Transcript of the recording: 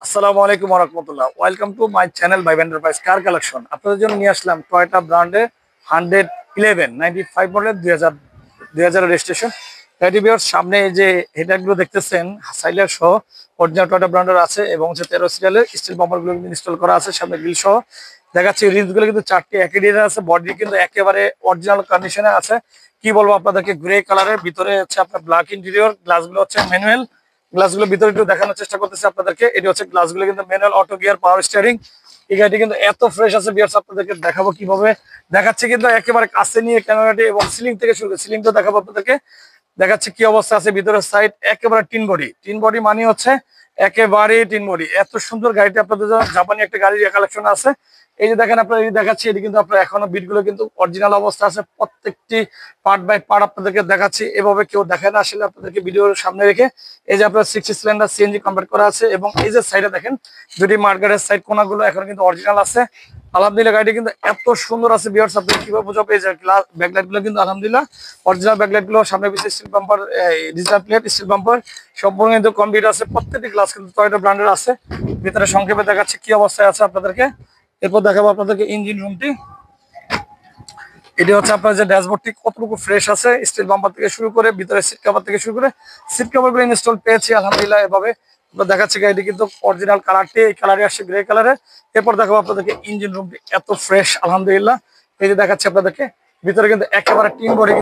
আসসালামু আলাইকুম ওয়া রাহমাতুল্লাহ। Welcome to my channel by enterprise car collection. আপনাদের জন্য নিয়ে আসলাম টয়োটা ব্র্যান্ডের 111 95 মডেল 2000 রেজিস্ট্রেশন। গাড়িটি বিয়ার সামনে এই যে হেডলাইটগুলো দেখতেছেন সাইলার সহ অরিজিনাল টয়োটা ব্র্যান্ডের আছে এবং হচ্ছে 13 সিরিয়ালের স্টিল বাম্পারগুলো ইনস্টল করা আছে। সামনে গ্রিল সহ দেখাচ্ছি। রিলসগুলো কিন্তু 4টি একই ডিজাইন আছে, বডি কিন্তু একেবারে অরিজিনাল কন্ডিশনে আছে। কি বলবো আপনাদেরকে, গ্রে কালারের ভিতরে হচ্ছে আপনার ব্ল্যাক ইন্টেরিয়র, গ্লাসগুলো হচ্ছে ম্যানুয়াল। গ্লাসগুলো ভিতরে একটু দেখানোর চেষ্টা করতেছি আপনাদেরকে। এটি হচ্ছে গ্লাসগুলো কিন্তু manual auto gear power steering. এই গাড়িটি কিন্তু এত ফ্রেশ আছে বিয়ার্স, আপনাদেরকে দেখাবো কিভাবে দেখাচ্ছে কিন্তু একেবারে কাছে নিয়ে ক্যামেরাটি এবং সিলিং থেকে শুরু করে সিলিংটা দেখাবো আপনাদেরকে। দেখাচ্ছে কি অবস্থা আছে ভিতরের সাইড, একেবারে টিন বডি মানে হচ্ছে একেবারে টিন বডি। এত সুন্দর গাড়িটি আপনাদের জন্য জাপানি একটা গাড়ির কালেকশন আছে। এই যে দেখেন আপনার এই দেখাচ্ছি, এটি কিন্তু আপনার এখনো বিটগুলো কিন্তু অরিজিনাল অবস্থা আছে। প্রত্যেকটি পার্ট বাই পার্ট আপনাদেরকে দেখাচ্ছি, এভাবে কেউ দেখে না আসলে আপনাদেরকে ভিডিওর সামনে রেখে। এই যে আপনার 6 সিলিন্ডার সিএনজি কনভার্ট করা আছে এবং এই যে সাইডে দেখেন যদি মার্কেটের সাইড কোনাগুলো এখন কিন্তু অরিজিনাল আছে। আলহামদুলিল্লাহ গাড়িটি কিন্তু এত সুন্দর আছে বিয়ার্স, আপনি কিভাবে বোঝাবো। এই যে ব্যাকলাইট গুলো কিন্তু আলহামদুলিল্লাহ অরিজিনাল ব্যাকলাইট গুলো, সামনে পিছিয়ে still bumper, digital plate, still bumper সম্পূর্ণ কিন্তু কমপ্লিট আছে। প্রত্যেকটি গ্লাস কিন্তু টয়োটা ব্র্যান্ডের আছে। ভিতরে সংক্ষেপে দেখাচ্ছে কি অবস্থায় আছে আপনাদেরকে। এরপর দেখাবো আপনাদেরকে ইঞ্জিন রুমটি। এটি হচ্ছে আপনার যে ড্যাশবোর্ডটি কতটুকু ফ্রেশ আছে, স্টিল বাম্পার থেকে শুরু করে ভিতরে সিট কভার থেকে শুরু করে সিট কভার গুলো ইনস্টল পেয়েছি আলহামদুলিল্লাহ। এভাবে দেখাচ্ছে গাড়িটি কিন্তু অরিজিনাল কালারটি এই কালারে আসছে, গ্রে কালারে। এরপর দেখাবো আপনাদেরকে ইঞ্জিন রুমটি এত ফ্রেশ আলহামদুলিল্লাহ। এই যে দেখাচ্ছে আপনাদেরকে ভিতরে কিন্তু একেবারে টিন বডি।